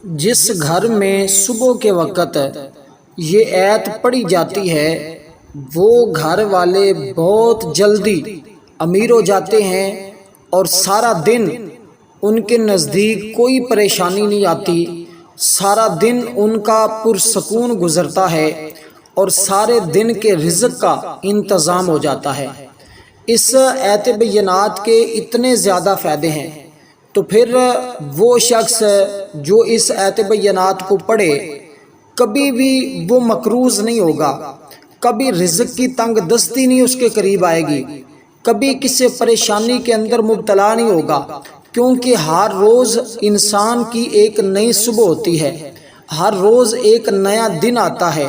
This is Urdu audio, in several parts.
جس گھر میں صبح کے وقت یہ آیت پڑھی جاتی ہے وہ گھر والے بہت جلدی امیر ہو جاتے ہیں اور سارا دن ان کے نزدیک کوئی پریشانی نہیں آتی، سارا دن ان کا پرسکون گزرتا ہے اور سارے دن کے رزق کا انتظام ہو جاتا ہے۔ اس آیت بینات کے اتنے زیادہ فائدے ہیں، تو پھر وہ شخص جو اس آیت بینات کو پڑھے کبھی بھی وہ مقروض نہیں ہوگا، کبھی رزق کی تنگ دستی نہیں اس کے قریب آئے گی، کبھی کسی پریشانی کے اندر مبتلا نہیں ہوگا، کیونکہ ہر روز انسان کی ایک نئی صبح ہوتی ہے، ہر روز ایک نیا دن آتا ہے،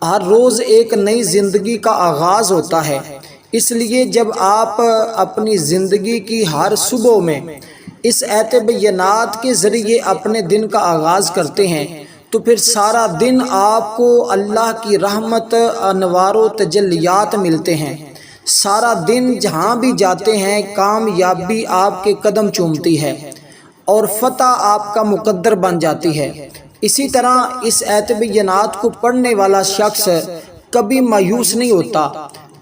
ہر روز ایک نئی زندگی کا آغاز ہوتا ہے۔ اس لیے جب آپ اپنی زندگی کی ہر صبح میں اس آیت بینات کے ذریعے اپنے دن کا آغاز کرتے ہیں تو پھر سارا دن آپ کو اللہ کی رحمت، انوار و تجلیات ملتے ہیں، سارا دن جہاں بھی جاتے ہیں کامیابی آپ کے قدم چومتی ہے اور فتح آپ کا مقدر بن جاتی ہے۔ اسی طرح اس آیت بینات کو پڑھنے والا شخص کبھی مایوس نہیں ہوتا،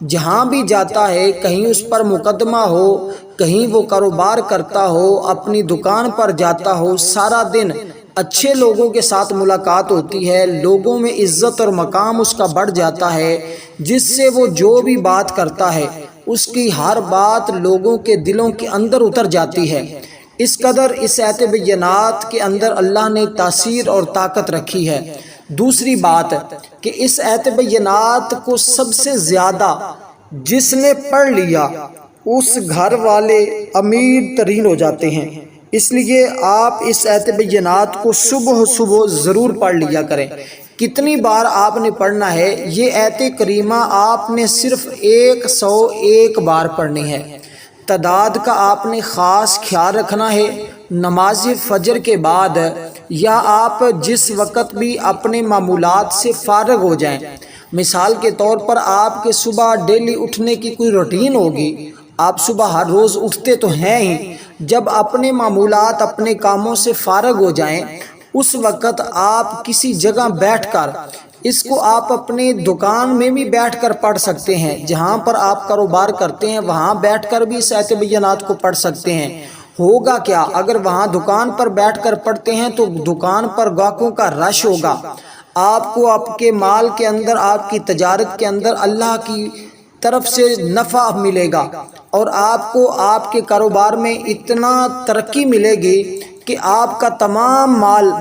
جہاں بھی جاتا ہے کہیں اس پر مقدمہ ہو، کہیں وہ کاروبار کرتا ہو، اپنی دکان پر جاتا ہو، سارا دن اچھے لوگوں کے ساتھ ملاقات ہوتی ہے، لوگوں میں عزت اور مقام اس کا بڑھ جاتا ہے، جس سے وہ جو بھی بات کرتا ہے اس کی ہر بات لوگوں کے دلوں کے اندر اتر جاتی ہے۔ اس قدر اس آیت بینات کے اندر اللہ نے تاثیر اور طاقت رکھی ہے۔ دوسری بات کہ اس آیت بینات کو سب سے زیادہ جس نے پڑھ لیا اس گھر والے امیر ترین ہو جاتے ہیں۔ اس لیے آپ اس آیت بینات کو صبح صبح ضرور پڑھ لیا کریں۔ کتنی بار آپ نے پڑھنا ہے؟ یہ آیت کریمہ آپ نے صرف 101 بار پڑھنی ہے۔ تعداد کا آپ نے خاص خیال رکھنا ہے۔ نماز فجر کے بعد یا آپ جس وقت بھی اپنے معمولات سے فارغ ہو جائیں، مثال کے طور پر آپ کے صبح ڈیلی اٹھنے کی کوئی روٹین ہوگی، آپ صبح ہر روز اٹھتے تو ہیں ہی، جب اپنے معمولات اپنے کاموں سے فارغ ہو جائیں اس وقت آپ کسی جگہ بیٹھ کر اس کو آپ اپنے دکان میں بھی بیٹھ کر پڑھ سکتے ہیں، جہاں پر آپ کاروبار کرتے ہیں وہاں بیٹھ کر بھی اس آیت بینات کو پڑھ سکتے ہیں۔ ہوگا کیا اگر وہاں دکان پر بیٹھ کر پڑھتے ہیں تو دکان پر گاہکوں کا رش ہوگا، آپ کو آپ کے مال کے اندر، آپ کی تجارت کے اندر اللہ کی طرف سے نفع ملے گا اور آپ کو آپ کے کاروبار میں اتنا ترقی ملے گی کہ آپ کا تمام مال